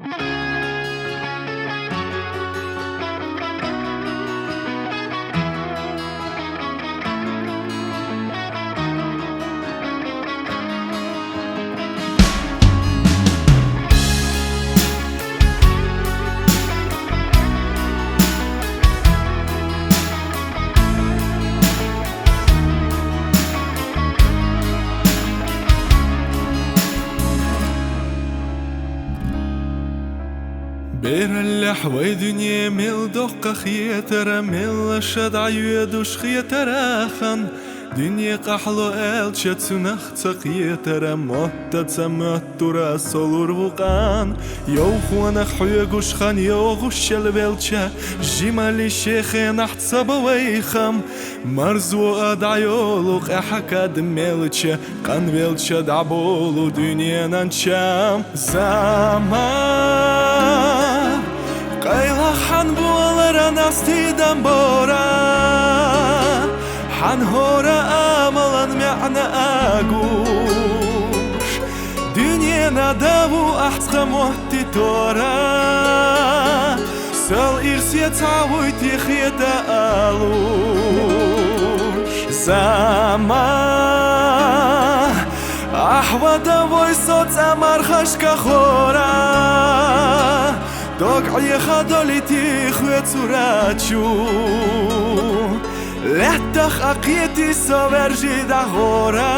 بير اللحوى دنيا ميل دقة خيترا ميل شد عيودوش خيترا خان دنيا قحلو الشت سنخ تقيترا موتا تمتورا سولور وقان يوخوانا خيوغوش خان يوغوش البلچا جمالي شيخ نحت سبويخم مرزو ادعيولوق احكاد ميلچا قان بلچا دعبولو دنيا نانچام زمان قيلا حن بولر نستيدم بورا حن هورا املا معنى اقوش دنيا ندابو احسخ موتي تورا سال ارسيا تعويتي خيتا الوش زمان احوة ويسوت امر خشك خورا دقعي خدالتي خويت سوراتشو لحتخ اقيتي سوارجي دغورا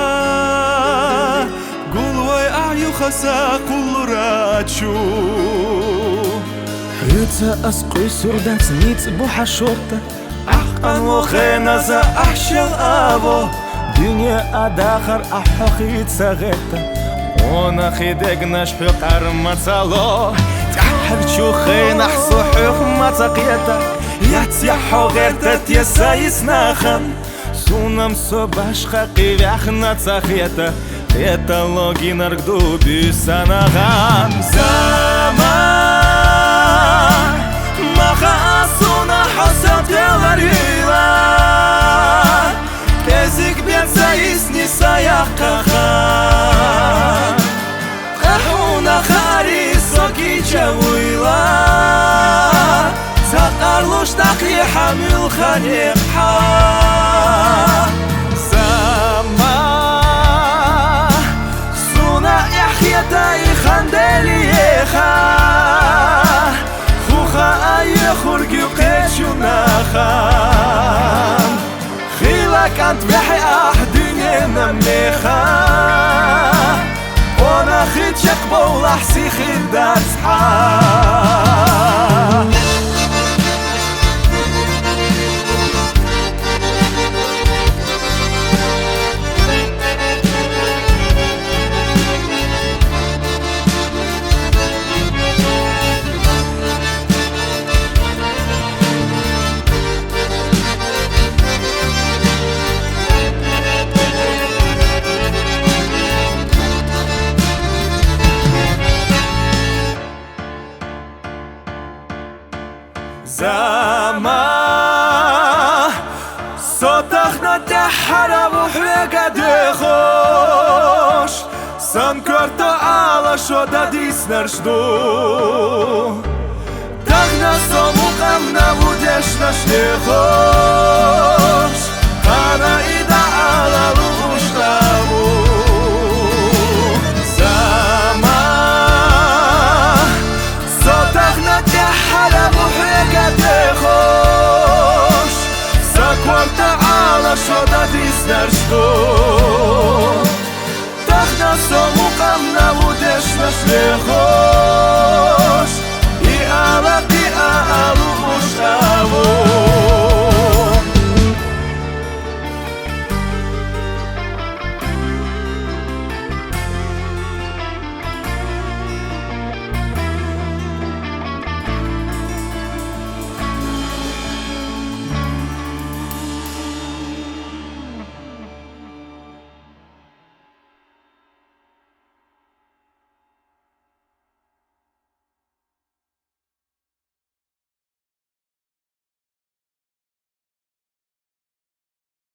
قولوي اعيو خسا كل راتشو حيوتا اسقوي سردات نيت بوحا شوطة احقن وخينا زا احشل ابو دنيا اداخر احقيت سغيتا وانا خيدق نشحو قرمة صالو تحرشو خين احسو حكمة تقيتا يتيحو غيرتا تيسايس ناخن سونام صباش قيباخنا تخيتا اتا لوغي نرقدو بساناغان زمان ما خاصونا حسب تغريلا كازيك بيت سايسني سايق خان قحونا خاري سوكي جويلا تقرلوش تقي حمل خليق حا زمان سونا احيتا يخندلي يخا خوخا اي خرقي وقيتشو ناخان خيلا كانت بحي احدني نميخا وانا خيت شقبو لحسي خدات صحا زمان صوتخنا تحرم وحرقة دخوش سنكرتو على شو داديس نرشدو تغنا صموقمنا وديش نشتخوش انا ايدا على روش نامو زمان صوتخنا تحرم وحرقة دخوش ساكوان تعالى شو داديس نرشدو